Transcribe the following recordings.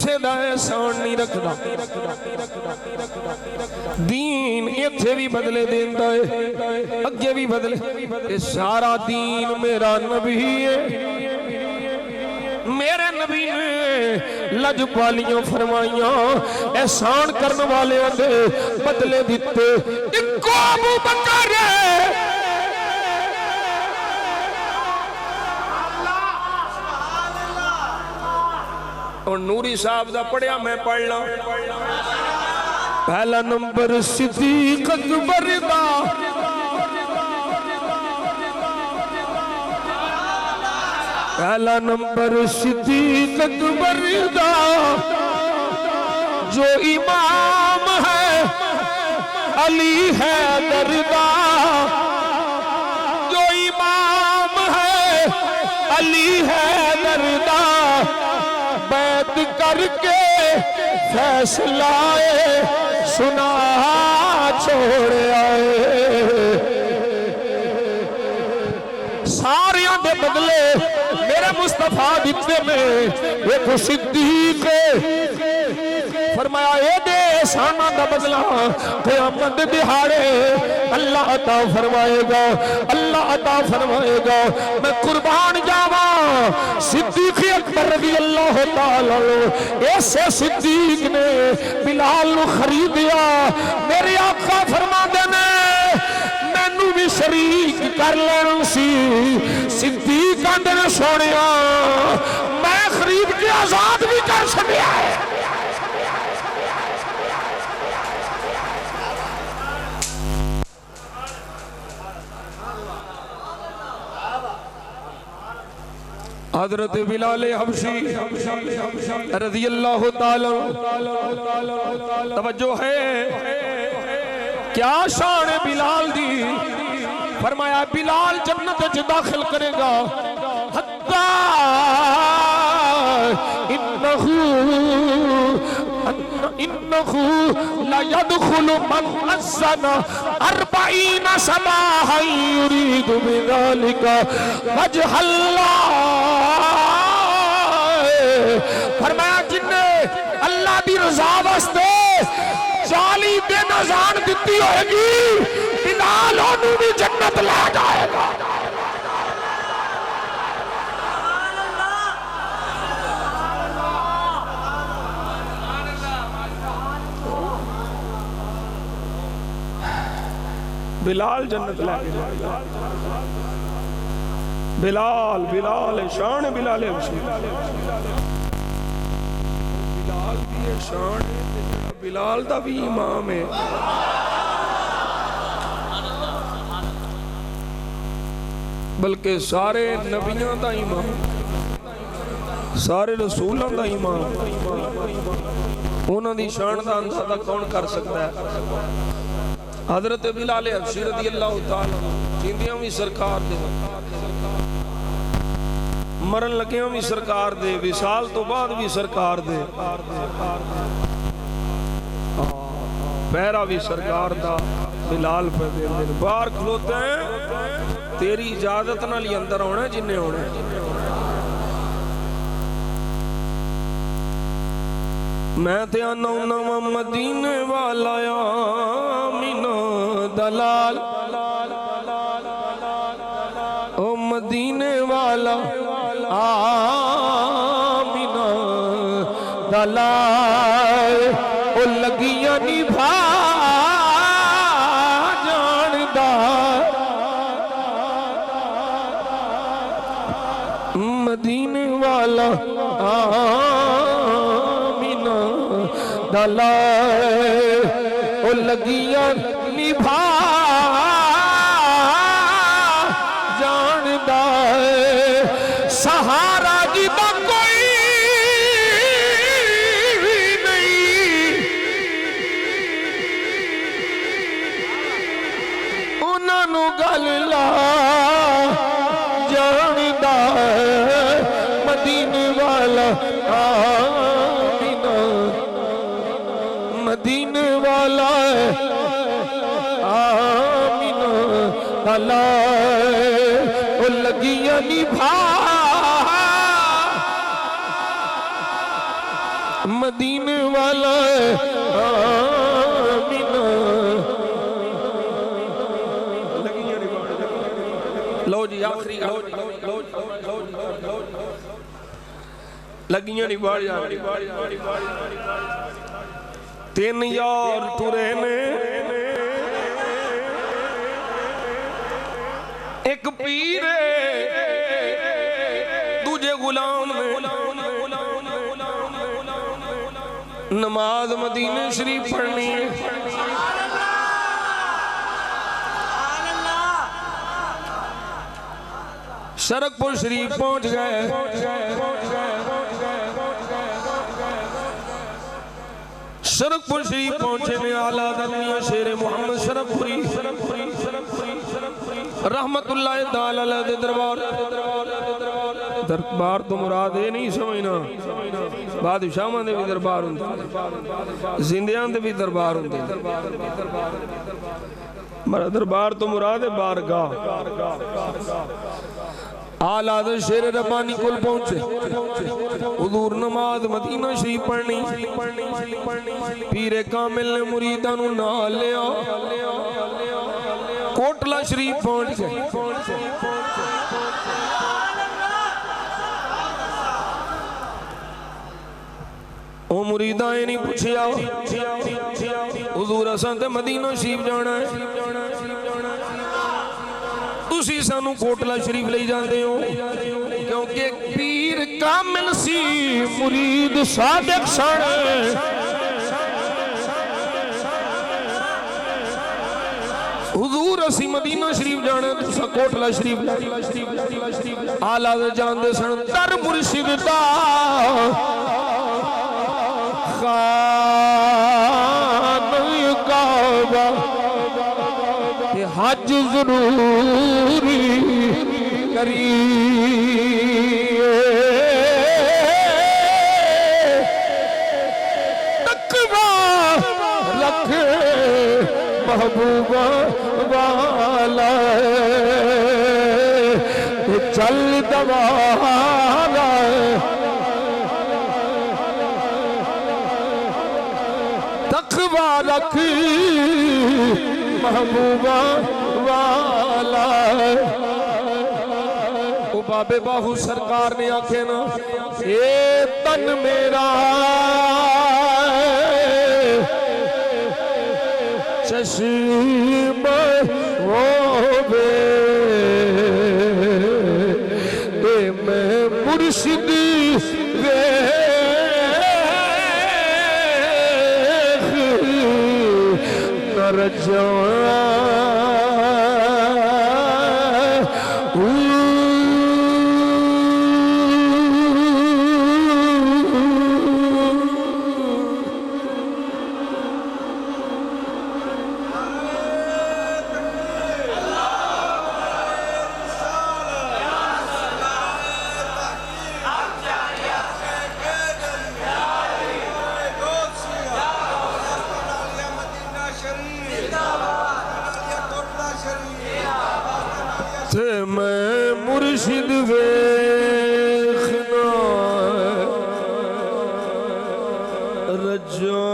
किसे दा एहसान नहीं रखदा। दीन इत्थे भी बदले देंदा है, अगे भी बदले। ये सारा दीन मेरा नबी है। मेरे नबी ने लजपालियां फरमाइयां, एहसान करने वाले दे बदले दिते। इको अबू बकर और नूरी साहब दा पढ़िया, मैं पढ़ ला। पहला नंबर सिद्दीक अकबर दा, पहला नंबर सिद्दीक अकबर दा, जो इमाम है अली है दरदा, जो इमाम है अली है दरदा, बैत करके फैसलाए सुना छोड़ आए। सारियों के बदले मेरे मुस्तफा दिते में एक सिद्दीक फरमाया, ये दे एहसाना का बदला क़यामत दिहाड़े अल्लाह अता फरमाएगा, अल्लाह अता फरमाएगा। मैं कुर्बान जावा सिद्दीक अकबर रज़ी अल्लाह तआला ऐसे सिद्दीक ने बिलाल को खरीदिया। मेरे आका फरमाते ने मैनू भी शरीक कर लेना सी। सिद्दीक आंदे ने सोनिया मैं खरीद के आजाद भी कर छड़िया है। हज़रत बिलाल हबशी रज़ी अल्लाह तआला तवज्जो है, क्या शान है बिलाल दी। फरमाया बिलाल जन्नत च दाखिल करेगा, हत्ता इन्नहु ला यदखुलु मन अज़्ज़ना 40 सबाहन युरीदु बिज़ालिका वजहल्लाह। फरमाया जिन्ने अल्लाह दी रज़ा वास्ते 40 दिन अज़ान दिती होगी, बिलाल ओनू भी जन्नत ले जाएगा। बिलाल जन्नत लाके जाएगा। बिलाल बिलाल शान बिलाल बिलाल की शान, बिलाल दा भी इमाम है। बल्कि सारे नबियां दा इमाम, सारे रसूलों दा इमाम। उन्हां दी शान दा अंदाजा कौन कर सकता है? हज़रत बिलाल हबशी रज़ी अल्लाह तआला जिंदियां भी सरकार दे, मरन लगियां भी सरकार दे, विसाल तो बाद भी सरकार दे, पहरा भी सरकार दा बिलाल पे दे। बाहर खलोते हैं, तेरी इजाजत नाल ही अंदर आना जिन्हें आना। मैं ते आना नवा मदीने वाला आमीना दलाल, ओ मदीने वाला आमीना दलाल, ओ लगिया निभा जानदा, मदीने वाला आमीना दलाल, ओ लगिया निभा जानदा। सहारा जिदा कोई नहीं, उन्होंने गल ला जानदा। मदीने वाला आमीना, मदीने वाला आमीना दलाल, ओ लगिया निभा मदीने वाला आमीना। लो जी आखिरी लगियां नहीं बाढ़ जा 3 यार टुरे ने एक पीर दूजे गुलाम ने नमाज मदीने शरीफ पढ़नी है। शरकपुर शरीफ पहुंच गए। शरकपुर शरीफ पहुंचे ने आला मियां शेर मोहम्मद शरकपुरी रहमतुल्लाह ताला अलैह दरबार तो मुराद ये नहीं समझना, बादशाहां दे भी दरबार हुंदे, जिंदियां दे भी दरबार हुंदे। मेरा दरबार तो मुराद है बारगाह। आला शेर रब्बानी कुल पहुंचे, हुजूर नमाज मदीना शरीफ पढ़नी। पीरे कामिल ने मुरीदां नूं नाल लिया, कोटला शरीफ पहुंच गए। ओ मुरीदा ये नहीं पूछया हुजूर असां ते मदीना शरीफ जाना है, तुसी सानू कोटला शरीफ ले जाते हो? क्योंकि पीर कामिल सी, मुरीद सादिक सन। हुजूर असी मदीना शरीफ जाने, तुसा कोटला शरीफ। आला जानते सन दर मुर्शिद दा खानकाबा हज जरूरी करिए, तकवा रख महबूबा वाला चल दवाला। तकवा रख महबूबा वाला। ओ बाबे बाहू सरकार ने आखे ना, ये तन मेरा चश्म वो बे मैं मुर्शिद वे रजा मैं मुर्शिद वेखना रजा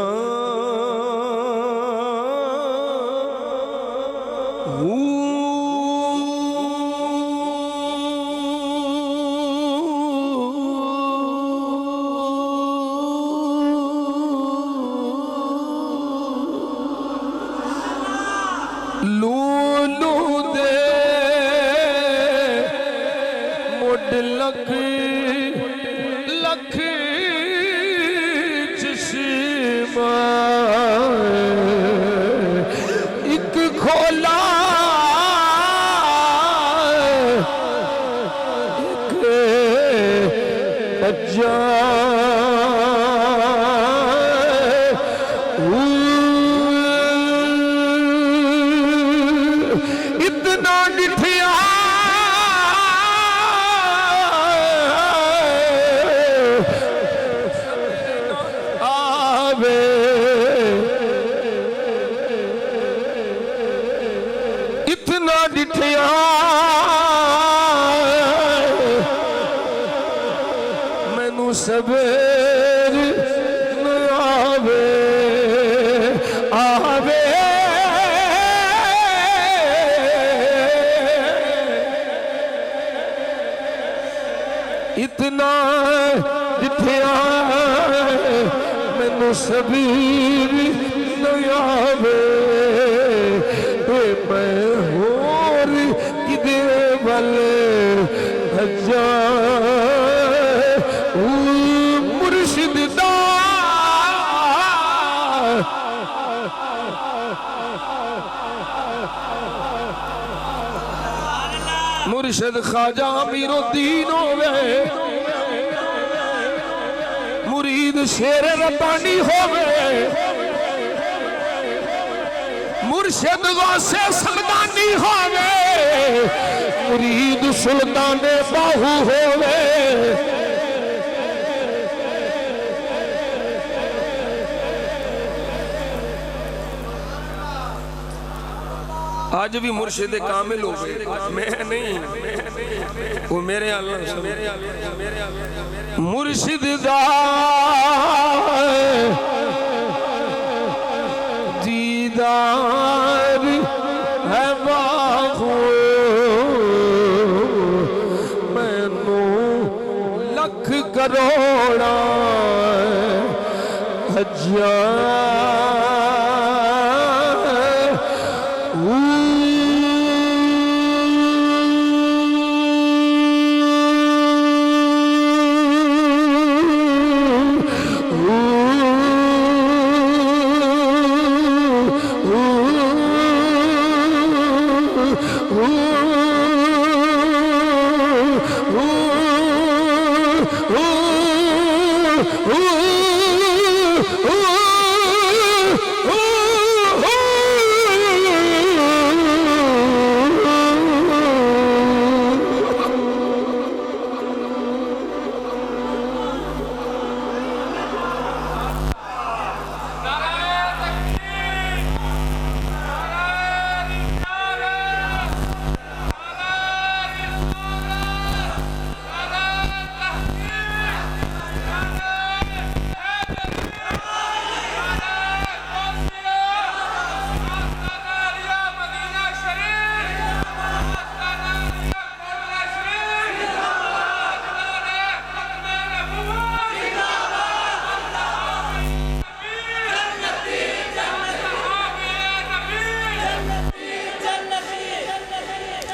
लूलू दे लख लख चश्मा एक खोला एक कच्चा इतना डिठिया इतना डिठिया मैनू सबेर ना जिथे आए मैनू सबीर न आवे मैं होर किदे वल जा मुर्शिद दा मुर्शिद ख्वाजा अमीरुद्दीन होवे मुरीद शेर रब्बानी होवे मुर्शिद गौसे समदानी होवे मुरीद सुल्ताने बाहू होवे आज भी मुर्शिद कामिल हो गए मैं नहीं वो मेरे अल्लाह मुर्शिद दा दीदार है बाहू मैनू लख करोड़ा हजार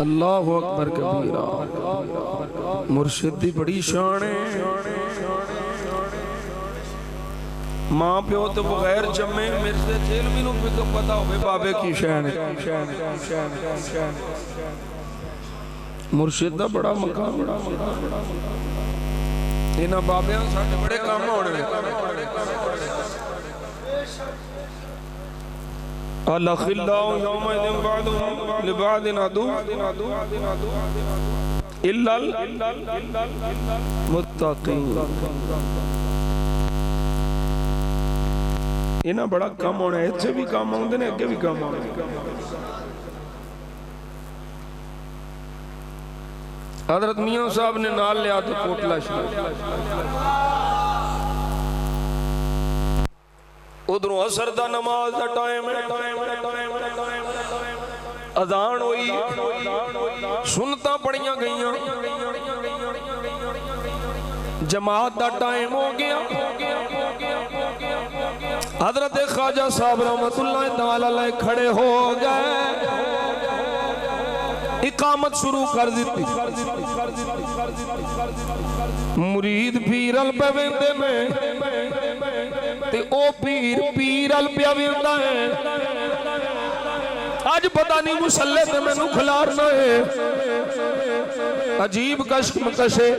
अल्लाहु अकबर कबीरा मुर्शिद दी बड़ी शान है मां प्यो तो बगैर जम्मे मेरे से जेल मैनू तो पता होवे बाबे की शान है मुर्शिद दा बड़ा मकाम इन्हां बाबियां साडे बड़े काम होने अलखिल्लाउ यौमइदिन बअदुहुम लिबअदिन अदु इल्लल मुत्तकीन इन्हां बड़ा कम होना इत्थे भी काम आउंदे ने अगे भी काम आउंदे हजरत मियां साहब ने नाल लिया तो कोटला शरीफ उधरों असर दा नमाज दा टाइम अजान हुई सुनता पढ़िया गईयां जमात दा टाइम हो गया हजरत ख्वाजा साहब रहमतुल्लाह तआला अलैह खड़े हो गए इकामत शुरू कर दी मुरीद पीरल पे वेंदे ने ते ओ पीरल पे वेंदा है आज पता नहीं मुसल्ले ते मैनू खिलारना है अजीब कश्म कशे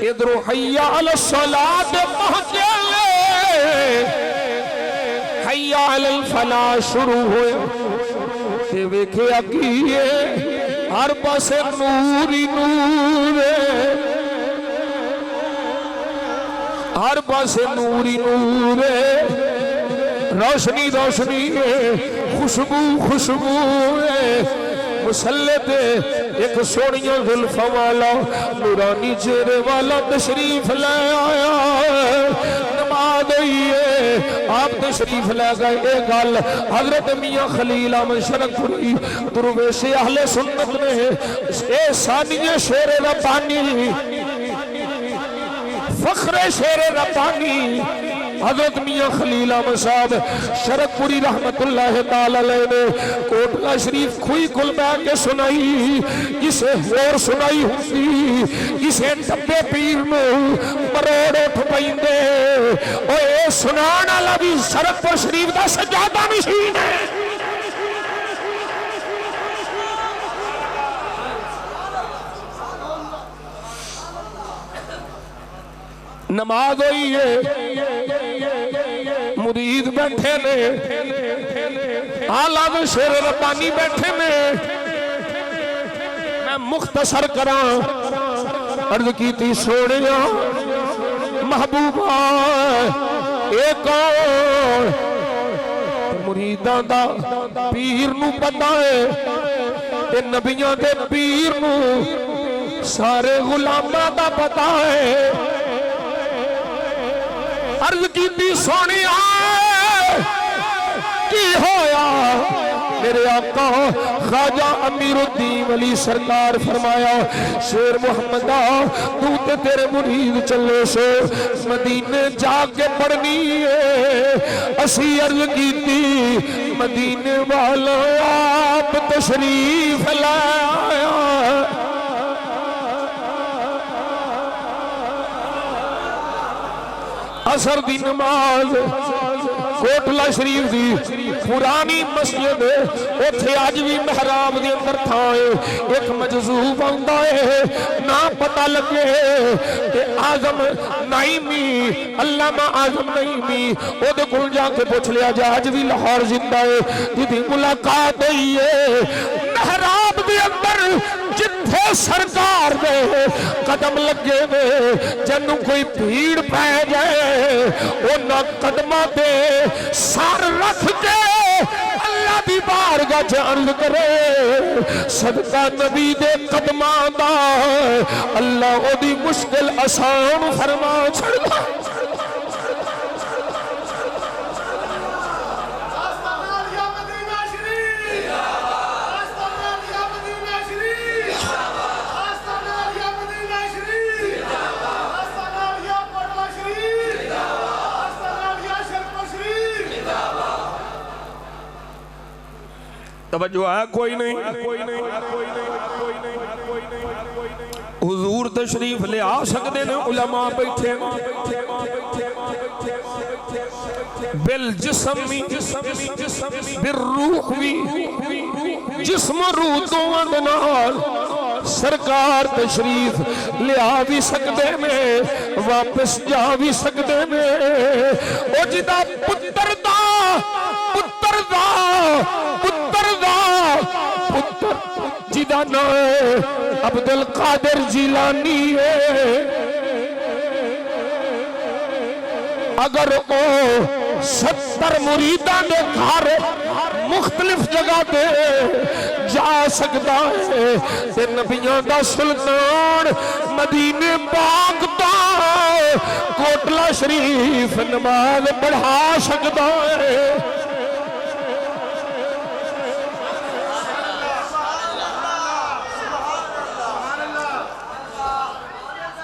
इधरों हय्या अलस सलात पहुंचे हय्या अलल फलाह शुरू होया ते वेखिया की हर पासे नूर ही नूर हर पासे नूर ही नूर रोशनी रोशनी खुशबू खुशबू मुसल्ले पे एक सोनिया जुल्फा वाला नूरानी चेहरे वाला तशरीफ ले आया नमाज आप तशरीफ ले गए ये गल हजरत मियां खलील अहमद शरकपुरी दुरवेश अहले सुन्नत ने ए सानिए शेर रब्बानी फखरे शेर रब्बानी हजरत मियां खलील अहमद साहब शरकपुरी रहमतुल्लाह ताला अलैह ने कोटला शरीफ खुई कुल बैठ के सुनाई, किसे होर सुनाई हुंदी किसे डब्बे पीर नूं मरोड़ उठ पैंदे। ओए सुनाण वाला भी शरकपुर शरीफ दा सजादा नशीन है। नमाज हुई है, मुरीद बैठे ने, आला दे शेर रब्बानी बैठे ने। मैं मुख्तसर करा अर्ज की थी सोने महबूबा एक मुरीदां दा पीर नू पता है ते नबियां दे पीर नू सारे गुलामां दा पता है। अर्ज की सोनी की होया मेरे आका ख्वाजा अमीरुद्दीन वली सरकार फरमाया शेर मुहम्मदा तू ते तेरे मुरीद चले सो मदीने जाके पढ़नी है। असी अर्ज की मदीने वाला आप तशरीफ लाया। असर दी नमाज कोटला शरीफ दी पुरानी मस्जिद उथे अज भी महराब दे अंदर था एक मजजूब आंदा है ना पता लगे कि आजम नाइमी अल्लामा आजम नाइमी ओदे कोल जाके पूछ लिया जाए अज भी लाहौर जिंदा है जिदी मुलाकात हुई है महराब दे अंदर जिथे सरकार दे कदम लगे वे जन्नू कोई भीड़ पै जाए उन्हां कदमां ते सर रख के अल्लाह दी बारगाह च अर्ज करे सदका नबी दे कदमां दा अल्लाह ओदी मुश्किल आसान फरमा छड़दा। तवज्जो है कोई नहीं हुजूर तशरीफ ले आ सकते ने उलमा बैठे बिल जिस्मी बिर रूह भी जिस्म रूह दोवां दे नाल सरकार तशरीफ लिया भी सकते ने वापस जा भी सकते ने। ओ जिदा पुत्र दा पुत्र जिदा नाम अब्दुल कादिर जिलानी है अगर ओ 70 मुरीदां दे घर मुख्तलिफ जगह पे जा सकता है ते नबियां दा सुल्तान मदीने पाक दा कोटला शरीफ नमाज पढ़ा सकता है।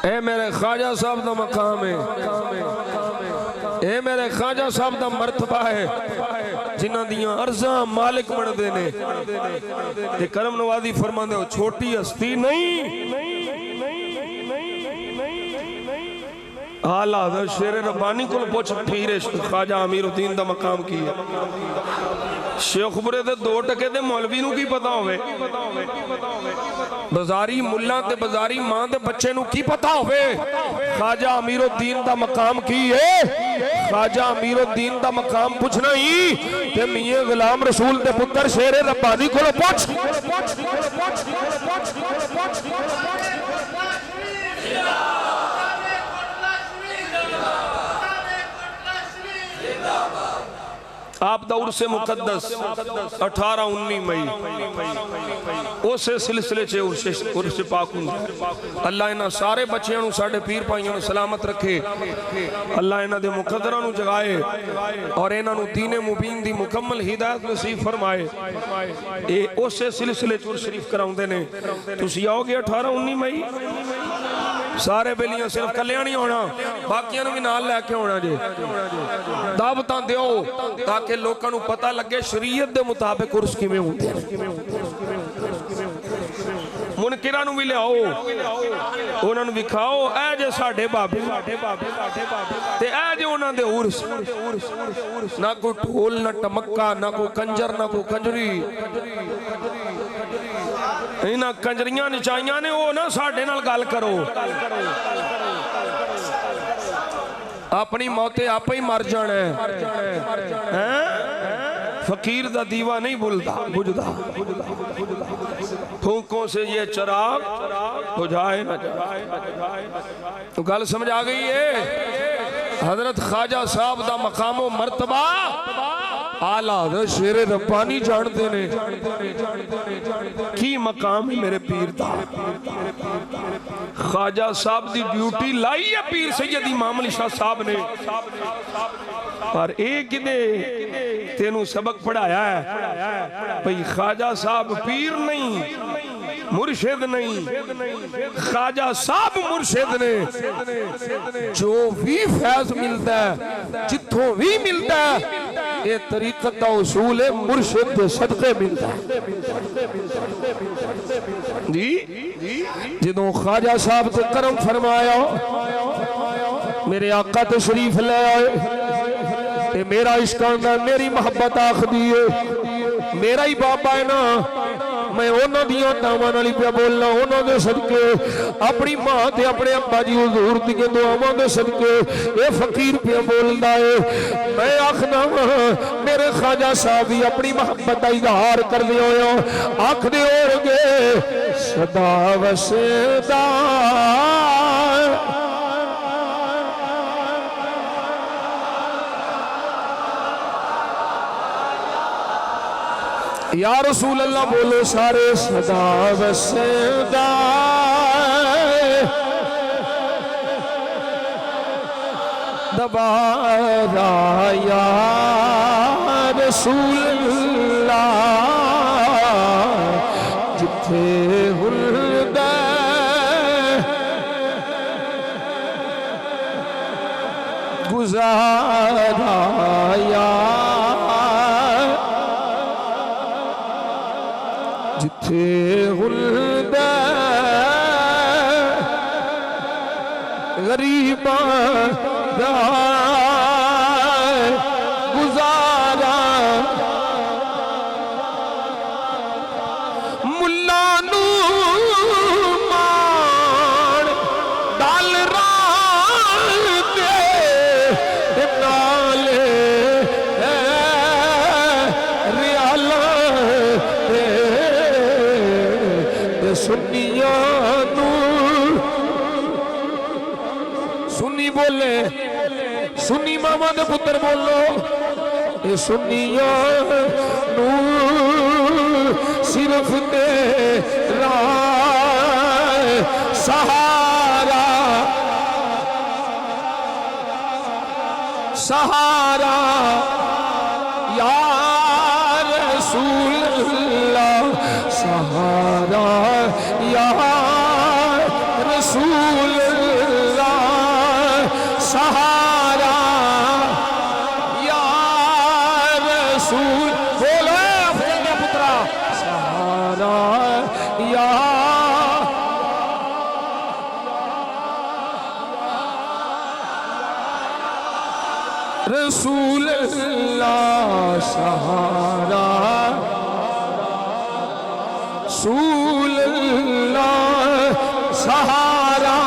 ए मेरे ख्वाजा साहब का मकाम है, ए मेरे ख्वाजा साहब का मरतबा है जिन्हां दियां अर्ज़ां मालिक बनदे ने ते करम नवाजी फरमांदे हो छोटी हस्ती नहीं। आला हज़रत शेर रब्बानी को पुछ पीर ख्वाजा अमीरुद्दीन दा मकाम की है। शेखपुरे दे 2 टके दे मौलवी नूं की पता होवे, बाजारी मुल्ला ते बाजारी मां दे बच्चे नूं की पता होवे ख्वाजा अमीरुद्दीन दा मकाम की है। ख्वाजा अमीरुद्दीन दा मकाम पुछना ही ते मियां गुलाम रसूल दे पुत्र शेर रब्बानी को पुछ। आप दौर से मुकद्दस 18-19 मई उस सिलसिले च उर्स पाक अल्लाह इन्हां सारे बच्चों नूं साडे पीर भाइयों नूं सलामत रखे, अल्लाह इन्हां दे मुकद्दरां नूं जगाए और इन्हां नूं दीन मुबीन दी मुकम्मल हिदायत नसीब फरमाए। ये उस सिलसिले च उर्स शरीफ कराउंदे ने। तुसीं आओगे 18-19 मई सारे बेलियों सिर्फ कलिया नहीं होना, बाकियों भी नाल लैके होना जे। दावतां दिओ ताकि लोगों को पता लगे शरीयत के मुताबिक उर्स किवें होंदे ने। मुनकिरां नूं भी लियाओ, उन्हां नूं विखाओ ऐ जे साडे बाबे ते ऐ जे उन्हां दे उर्स। ना कोई ढोल ना टमक्का ना कोई कंजर ना कोई कंजरी, इन्हां कंजरियां नचाइयां ने वो ना साडे नाल गल करो। अपनी मौते आप ही मर जाना है। फकीर दा दीवा नहीं बुझदा, फूकों से ये चराग बुझाए न जाए। तो गल समझ आ गई है। हजरत ख्वाजा साहब दा मकामो मर्तबा आला शेरे रब्बानी जानते ने की मकाम है मेरे पीर दा। ख्वाजा साहब दी ड्यूटी लाई है पीर सैयद इमाम अली शाह साहब ने, पर एक किने तेनू सबक पढ़ाया है भाई ख्वाजा साहब पीर नहीं, मुर्शिद नहीं, ख्वाजा साहब मुर्शिद ने। जो भी फैज मिलता है जिथों भी मिलता है ये तरीकत का उसूल है, मुर्शिद के सदके मिलता है जी। जो ख्वाजा साहब से करम फरमाया मेरे आका तशरीफ ले आए, मेरा इश्क आंदा मेरी मोहब्बत आखदी है, मेरा ही बाबा है ना, मैं उन्होंने दियां टावां नाल पिया बोलना, उन्होंने सदके अपनी मां ते अपने अब्बा जी हुजूर दी दुआवां दे सदके ये फकीर पिया बोलदा है। मैं आखना मेरे ख्वाजा साहब भी अपनी मोहब्बत का इजहार करदे होए आखदे होणगे सदा वसदा या रसूल अल्लाह बोलो सारे सदा वसदा दबारा या रसूल अल्लाह जिथे हुल्दा गुजारा या जिथे हुल्दा गरीबा गुजारा मुल्ला नू मान डाल राल दे नाले रियाला सुनिया नू सुनी बोले सुनी मामा दे पुत्र बोलो ये सुनिया नू सिर्फ तेरा सहारा सहारा या रसूल अल्लाह सहारा या रसूल अल्लाह सहारा या रसूल बोलो अफजल के पुत्रा सहारा या रसूल अल्लाह सहारा रसूल अल्लाह सहारा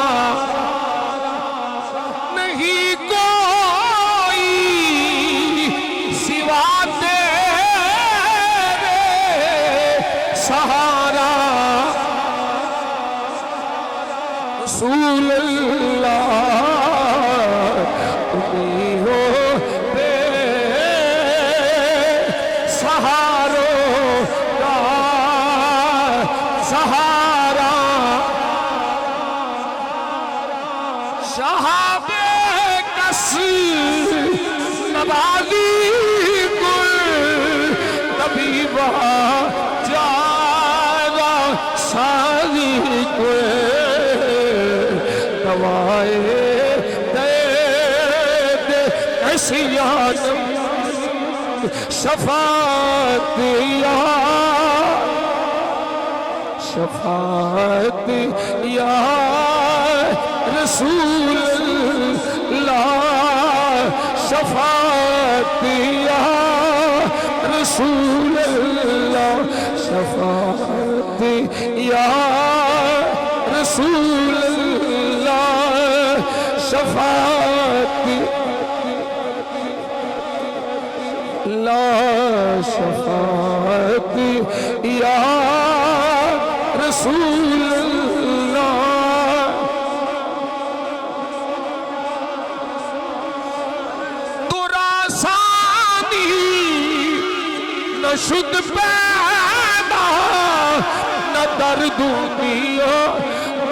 नहीं कोई सिवा तेरे सहारा रसूल अल्लाह तुम्हीं हो सहारा सियानम शफात या शफात या रसूल अल्लाह शफात या रसूल अल्लाह शफात या रसूल अल्लाह शफात ला शफात या रसूल अल्लाह। तुरासानी न शुद्ध पैदा न दर दुनिया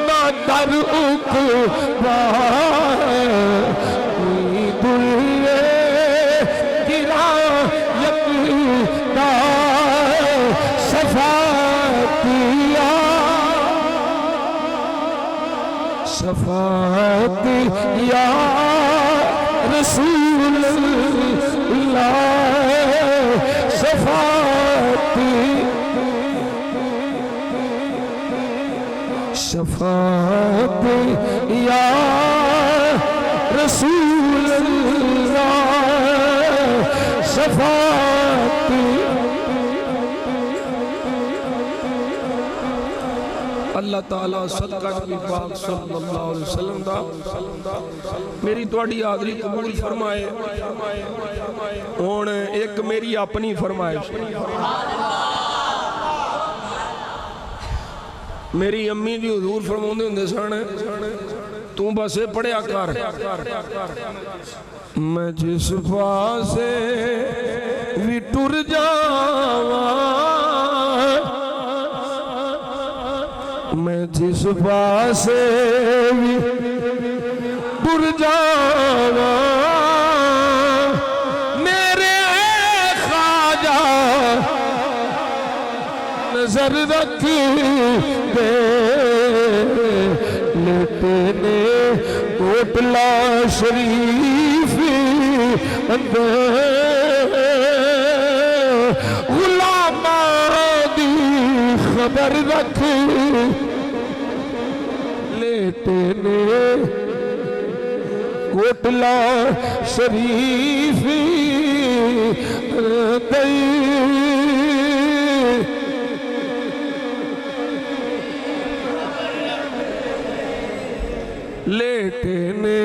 न दर उकबा दुल्ले गिरा यकदा शफातिया शफात या रसूल अल्लाह शफात शफात या रसूल अल्लाह शफात। अल्लाह ताला सदका नबी पाक सल्लल्लाहु अलैहि वसल्लम दा मेरी तुहाडी हाज़री कबूल फरमाए। हुण एक मेरी अपनी फरमाइश, मेरी अम्मी जी हुजूर फरमाउंदे हुंदे सन, तू बस ये पढ़िया कर, मैं जिस पासे भी टुर जावां, मैं जिस पासे भी टुर जावां, मेरे ख्वाजा नजर रख दे, लेटे ने कोटला शरीफ अंदर गुलामा दी खबर रख, लेटे ने कोटला शरीफ अंदर लेटे ने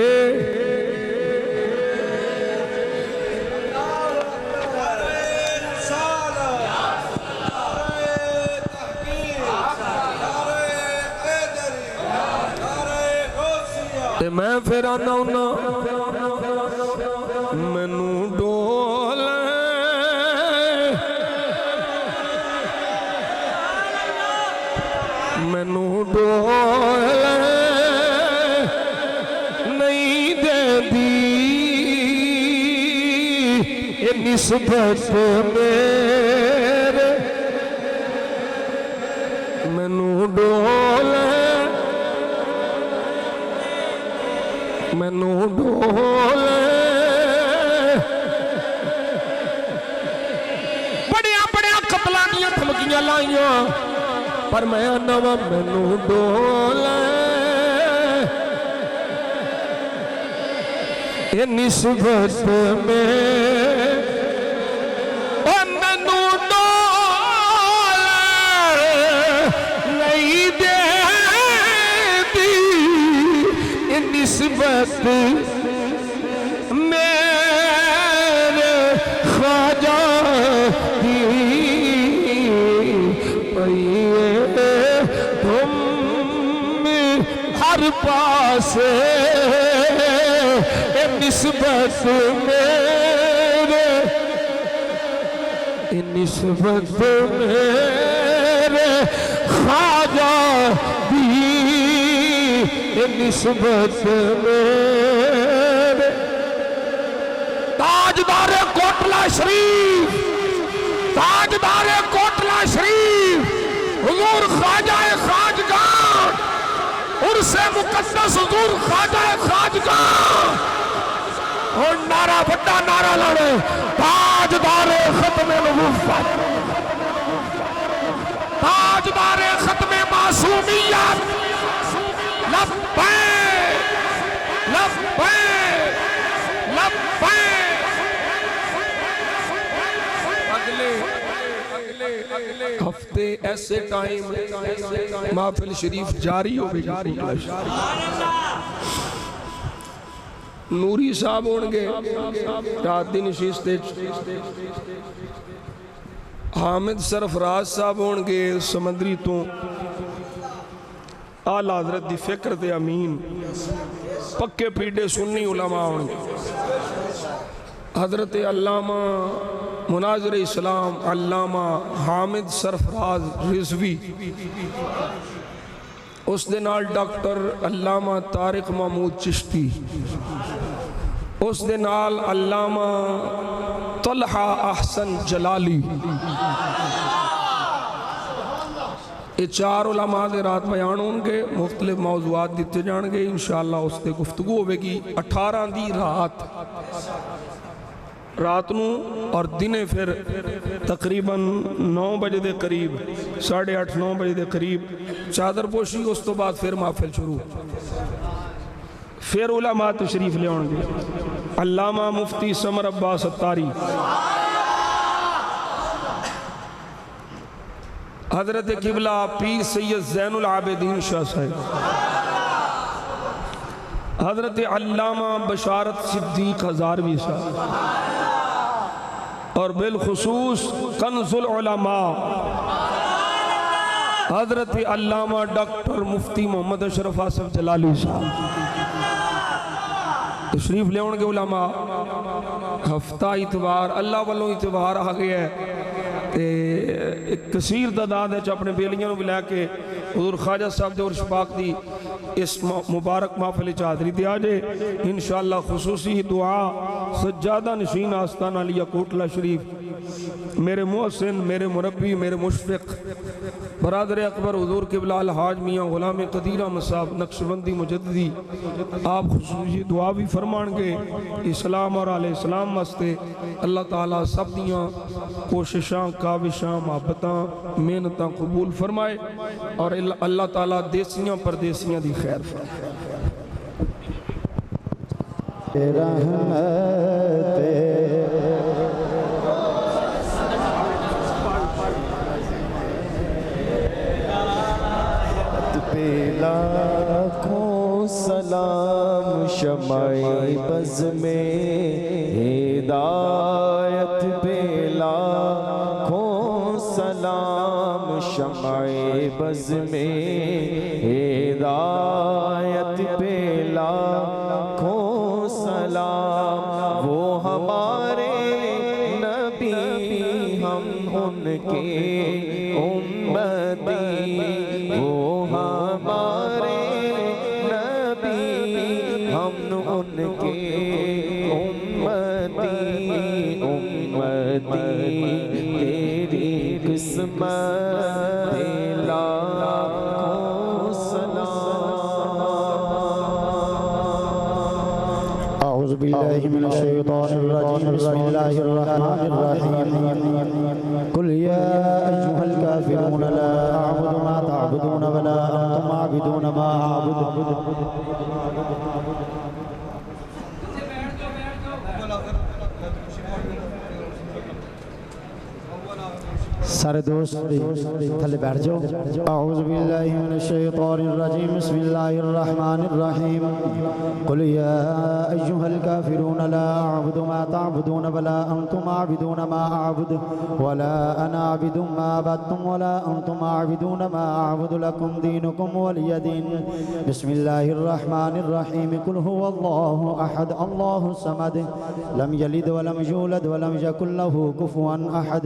ते मैं फिर आना उन्ना मैनू डोल मैनू डोल नहीं देती ये निस्बत मेरे, मैनू डोल मैनू डोल बड़िया बड़िया कतलां दियां धमकियां लाइयां, पर मैं नवा मैनू डोल ये निस्बत में मैनू डोल नहीं देती ये निस्बत मेरे ख्वाजा की पइए तुम हर पासे निस्बत मेरे निस्बत मेरे ख्वाजा दी निस्बत मेरे ताजदारे कोटला शरीफ, ताजदारे कोटला शरीफ हुजूर ख्वाजा खाजगाह उर्से मुकद्दस हुजूर ख्वाजा खाजगाह और नारा बड़ा नारा लाने ताजदारे खत्मे नबूवत ताजदारे खत्मे मासूमियत लब्बैक लब्बैक लब्बैक। अगले हफ्ते ऐसे टाइम महफिल शरीफ जारी होगी। नूरी साहब होंगे रात दी नशीस्त, हामिद सरफराज साहब होंगे समंदरी तो, आला हजरत दी फिक्र ते अमीन पक्के पीड़े सुन्नी उलमा होंगे, हजरत अल्लामा मुनाजिर इस्लाम अल्लामा हामिद सरफराज रिजवी, उस दे नाल डॉक्टर अल्लामा तारिक महमूद चिश्ती, उस दे नाल अल्लामा तलहा अहसन जलाली। ये चार उलमा दे रात बयान होंगे, मुख्तलिफ मौजूआत दिते जाएंगे इंशाअल्लाह। उस ते गुफ्तगू होगी 18 दी रात नू और दिने फिर तकरीबन 9 बजे के करीब 8:30 9 बजे के करीब चादरपोशी। उस तो बाद फिर महफिल शुरू, फिर उलमा तशरीफ लियाउणगे। अल्लामा मुफ्ती समर अब्बास अत्तारी, हजरत किबला पीर सैयद ज़ैनुल आबिदीन शाह साहब, हजरत अल्लामा बशारत सिद्दीक हज़ारवी साहब और बिलखुसूस कंजुल उलमा हजरत अल्लामा डॉक्टर मुफ्ती मोहम्मद अशरफ आसफ जलाली साहब तशरीफ लियाउणगे। उलमा हफ्ता इतवार अल्लाह वालों इतवार आ गया है ते एक कसीर तादाद अपने बेलियां भी लैके हुजूर ख्वाजा साहब दे उर्श पाक दी इस मुबारक महफिल हाज़री ते आ जाए इंशाअल्लाह। खुसूसी दुआ सज्जादा नशीन आस्ताना अलिया कोटला शरीफ मेरे मोहसिन, मेरे मुरब्बी, मेरे मुशफ़िक़ बरादर अकबर हुजूर किबला अलहाज मियाँ गुलाम कदीर अहमद साहब नक्शबंदी मुजद्दी, आप खुसूसी दुआ भी फरमाएंगे इस्लाम और आले इस्लाम वास्ते। अल्लाह ताला सब दियाँ कोशिशां काविशां मुहब्बतां मेहनतां कबूल फरमाए और अल्लाह ताला देसियां परदेसियां दी खैर फरमाए। लाखों सलाम शमाए बज़ में हिदायत पे, लाखों सलाम शमाए बज़ में हिदायत पे, लाखों सलाम। वो हमारे नबी हम उनके उम्मती, वो हमारे नबी हम उनके उम्मती, उम्मती तेरी किस्मत लाखों सलाम। अऊज़ु बिल्लाहि मिनश शैतानिर रजीम, बिस्मिल्लाहिर रहमानिर रहीम। कुल या अय्युहल काफिरून ला अअबुदु मा तअबुदून वला अंतुम आबिदून मा अअबुदु। सारे दोस्त थले बैठ जाओ। अऊज़ु बिल्लाहि मिनश शैतानिर रजीम, बिस्मिल्लाहिर रहमानिर रहीम। कुल या अय्युहल काफिरून ला अअबुदु मा तअबुदून वला अंतुम आबिदून मा अअबुदु वला अना आबिदु मा अबदतुम वला अंतुम आबिदून मा अअबुदु लकुम दीनुकुम वलिय दीन। बिस्मिल्लाहिर रहमानिर रहीम। कुल हुवल्लाहु अहद अल्लाहुस समद लम यलिद वलम यूलद वलम यकुल लहू कुफुवन अहद।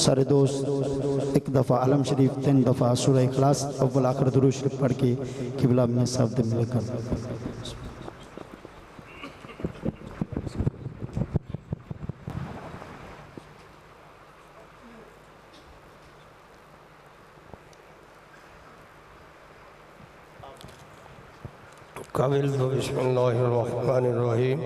सारे दोस्त एक दफ़ा आलम शरीफ 3 दफ़ा सूरह इखलास अव्वल आखिर दुरूद शरीफ पढ़ के किबला में शब्द मिलकर काबिल दो बिस्मिल्लाहिर्रहमानिर्रहीम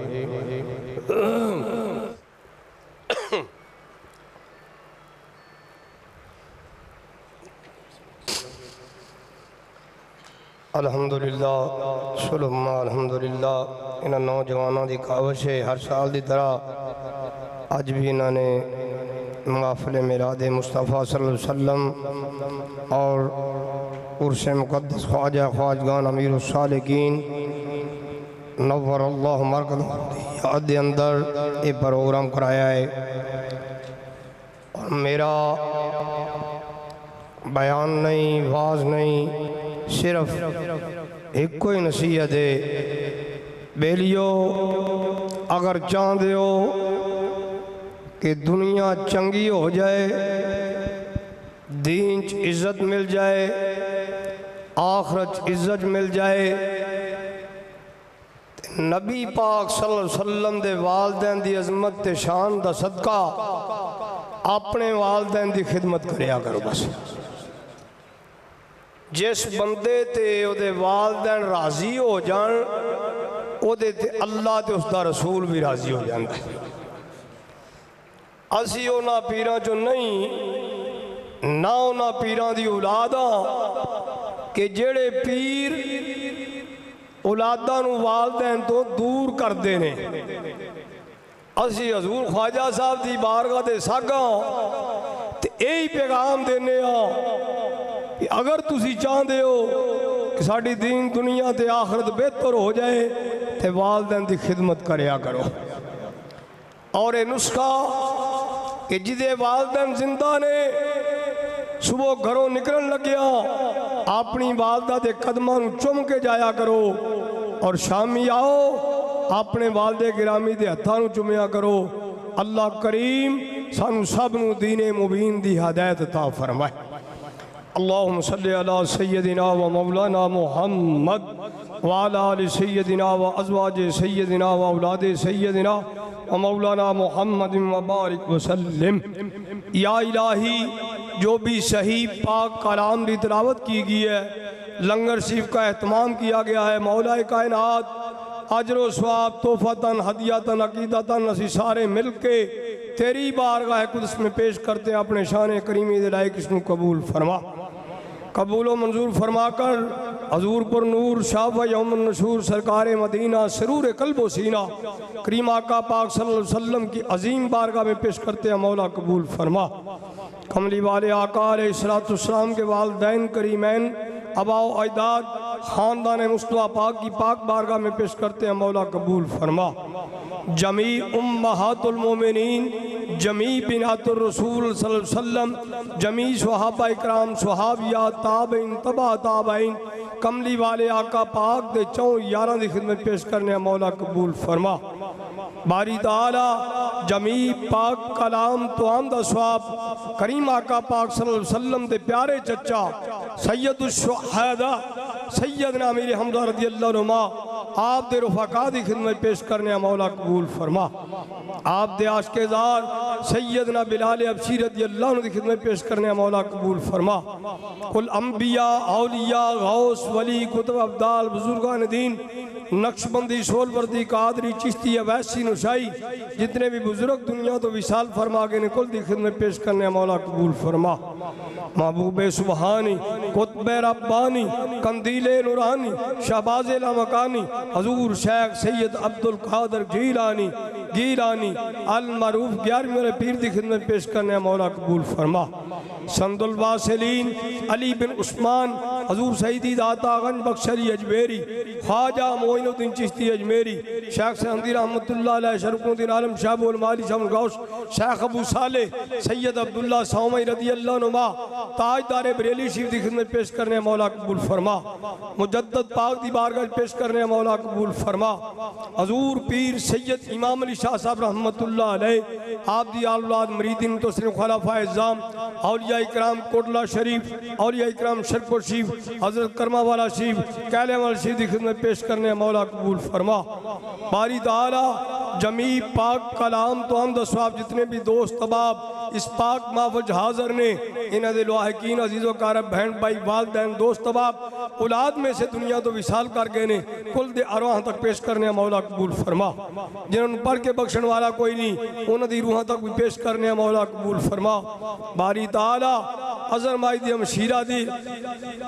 अल्हम्दुलिल्लाह सुल्मा अल्हम्दुलिल्लाह इन्हां नौजवानों की काविश है हर साल की तरह अज भी इन्होंने महफिल मिलाद मुस्तफ़ा सल्लल्लाहु अलैहि वसल्लम और उर्स मुक़द्दस ख्वाजा ख्वाजगान अमीर सालिकीन नव्वर अल्लाह मरकज़ के अंदर ये प्रोग्राम कराया है और मेरा बयान नहीं वाज नहीं सिर्फ एक कोई नसीहत है बेलियो अगर चाहते हो कि दुनिया चंगी हो जाए दीन च इज्जत मिल जाए आखरत इज्जत मिल जाए नबी पाक सल्लल्लाहु अलैहि वसल्लम दे वालदैन दी अजमत ते शान दा सदका अपने वालदैन दी खिदमत करया करो बस जिस बंदे ते ओदे वालदैन राजी हो जान ओदे ते अल्लाह ते उसदा रसूल भी राजी हो जाता है असी उन्हां पीरां चों नहीं ना उन्हां पीरां दी औलाद हां कि जेड़े पीर औलादां नूं वालदैन तो दूर करते हैं असी हजूर ख्वाजा साहब की बारगाह दे सागा ते यही पैगाम देने कि अगर तुसी चाहते हो कि साड़ी दीन दुनिया ते आखिरत बेहतर हो जाए तो वालदैन की खिदमत करया करो। और ये नुस्खा कि जिदे वालदैन जिंदा ने सुबह घरों निकलन लग्या अपनी वालदा के कदमां नूं चुम के जाया करो और शामी आओ अपने वालदे गिरामी के हत्थां नूं चुमिया करो। अल्लाह करीम सानू सब नूं दीने मुबीन दी हदायत अता फरमाए। अल्लाहुम्मा सल्ली अला सय्यदिना व मौलाना मुहम्मद व अला आलि सय्यदिना व अज़वाजे सय्यदिना व औलादे सय्यदिना व मौलाना मुहम्मद व बारिक व सल्लिम। या इलाही, जो भी सही पाक कलाम की तिलावत की गई है, लंगर शरीफ का एहतमाम किया गया है, मौला कायनात अजर स्वाब तोहफतन हदियतन अकीदतन असी सारे मिल के तेरी बारगाह कुदस में पेश करते हैं। अपने शान करीमी दिलाए किसनू कबूल फरमा, कबूल व मंजूर फरमा कर हजूर पर नूर शाह यौमन नशूर सरकार मदीना सरूर कल्बो सीना करीम आका पाक सल्लल्लाहु अलैहि वसल्लम की अजीम बारगाह में पेश करते हैं। मौला कबूल फरमा। कमली वाले आका अलैहिस्सलाम के वालदैन करीमैन अबाओ अजदाद ख़ानदान मुस्तफ़ा पाक की पाक बारगाह में पेश करते हैं। मौला कबूल फरमा। जमी उम्महातुल मोमिनीन, जमी बिनातुर रसूल सल्लल्लाहु अलैहि वसल्लम, जमी सहाबा इकराम, सहाबिया, ताबईन, तबा ताबईन, कमली वाले आका पाक दे चौं यारां दी खिदमत पेश करने। मौला कबूल फरमा। बारी ताला जमी पाक कलाम तो आमदा स्वाब करीम आका पाक सल्लल्लाहु अलैहि वसल्लम दे प्यारे चचा सैयदुश शुहदा सैयदना मीर हमजा रज़ियल्लाहु अन्हुमा आप दे रफ़ाक़ा दी खिदमत पेश करने। मौला कबूल फरमा। आप दे आशिक़ेज़ार सैयदना बिलाल हबशी रज़ियल्लाहु अन्हु दी खिदमत पेश करने। मौला कबूल फरमा। कुल अंबिया औलिया गौस वली कुतुब अब्दाल बुजुर्गान दीन नक्शबंदी सोलवर्दी कादरी चिश्ती अवैसी नुशाई जितने भी बुजुर्ग दुनिया तो विशाल फरमा के निकल दी खिदमत पेश करने। मौला कबूल फरमा। महबूबे सुबहानी कुतबे रब्बानी कंदीले नूरानी शहबाज़े लामकानी हजूर शेख सैयद अब्दुल कादर गीलानी गीलानी अल मरूफ 11वें मेरे पीर की खिदमत पेश करने। मौला कबूल फरमा। संदुल वासिलीन अली बिन उस्मान हजूर सईदी दाता गंज बख्शरी अजमेरी ख्वाजा मोइनुद्दीन चिश्ती अजमेरी शेख सहमदी रहमतुल्लाह अलैह शरफुद्दीन आलम शाहबुल माली शाह गौस शेख अबू साले सैयद अब्दुल्ला सौमई रज़ियल्लाहु अन्हुमा ताजदार बरेली शरीफ की खिदमत पेश करने। मौला कबूल फरमा। मुजद्दद पाक दी बारगाह पेश करने। मौला कबूल फरमा। हजूर पीर सैयद इमाम अली शाह साहब रहमतुल्लाह अलैह आप दी औलाद मरीदीन तस्लीम खलाफा इज़्ज़ाम औलिया इकराम कोटला शरीफ औलिया इकराम शरफपुर शरीफ हजरत करमा वाला शरीफ कैले वाला शरीफ की खिदमत पेश करने। मौला कबूल फरमा। बारी ताला जमी पाक कलाम तो हम दसवाब जितने भी दोस्त अबाब इस पाक महफिल हाज़िर ने इन्हां दे लाहिकीन अजीज़ो कारब बहन भाई वालदैन दोस्त अबाब औलाद में से दुनिया तो विशाल कर गए ने कुल दे अरवाह तक पेश करने। मौला कबूल फरमा। जिन्होंने पढ़ के बख्शण वाला कोई नहीं उन्हां दी रूहां तक भी पेश करने। मौला कबूल फरमा। बारी ताला अज़र माई दी मशीरा दी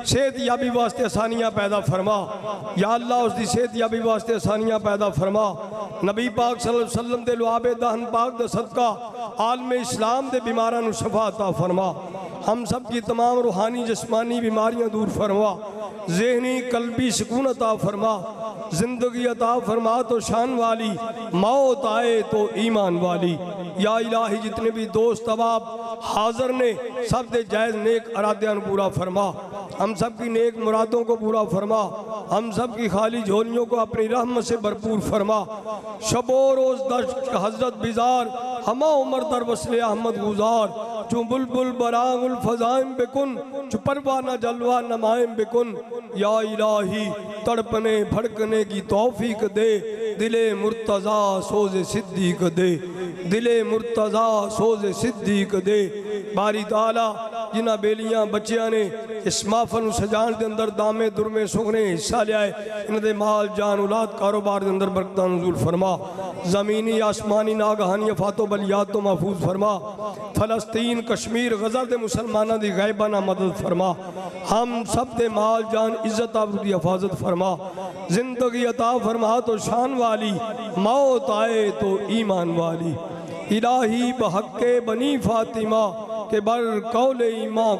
सेहत याबी वास्ते आसानियाँ पैदा फरमा। या अल्लाह उसकी सेहत याबी वास्ते आसानियाँ पैदा फरमा। नबी पाक सल्लल्लाहु अलैहि वसल्लम दे लुआबे दहन पाक दा सदका आलम इस्लाम दे बीमारां नूं शफा अता फरमा। हम सब की तमाम रूहानी जिस्मानी बीमारियां दूर फरमा। ज़हनी कल्बी सुकून अता फरमा। जिंदगी अता फरमा तो शान वाली, मौत आए तो ईमान वाली। या इलाही जितने भी दोस्त अबाब हाज़िर ने सब दे जायज़ नेक अरादियां पूरा फरमा। हम सब की नेक मुरादों को पूरा फरमा। हम सब की खाली झोलियों को अपनी रहमत से भरपूर फरमा। शबो रोज़ दर्श हजरत बिजार हमा उमर दर वसले अहमद गुजार चू बुलबुल बरांगुल फजाइम बेकुन चू परवाना जलवा नमाइम बेकुन। या इलाही तड़पने भड़कने की तौफीक दे, दिले मुर्तज़ा सोज़े सिद्दीक दे, दिले मुर्तज़ा सोज़े सिद्दीक दे। बारी ताला जिन्हां बेलियां बच्चियां ने इस महफल नूं सजाण दे अंदर दामे दुरमे सुखने हिस्सा लिया है, इन्हां दे माल जान औलाद कारोबार दे अंदर बरकतां नज़ूल फरमा। ज़मीनी आसमानी नागहानी आफातो बलियात तो महफूज फरमा। फ़लस्तीन कश्मीर गज़ा दे मुसलमानां दी गैबाना मदद फरमा। हम सब दे माल जान इज्जत आबरू दी हिफाजत फरमा। जिंदगी अता फरमा तो शान वाली, मौत आए तो ईमान वाली। इलाही बहक्के बनी फातिमा के बर कौले ईमान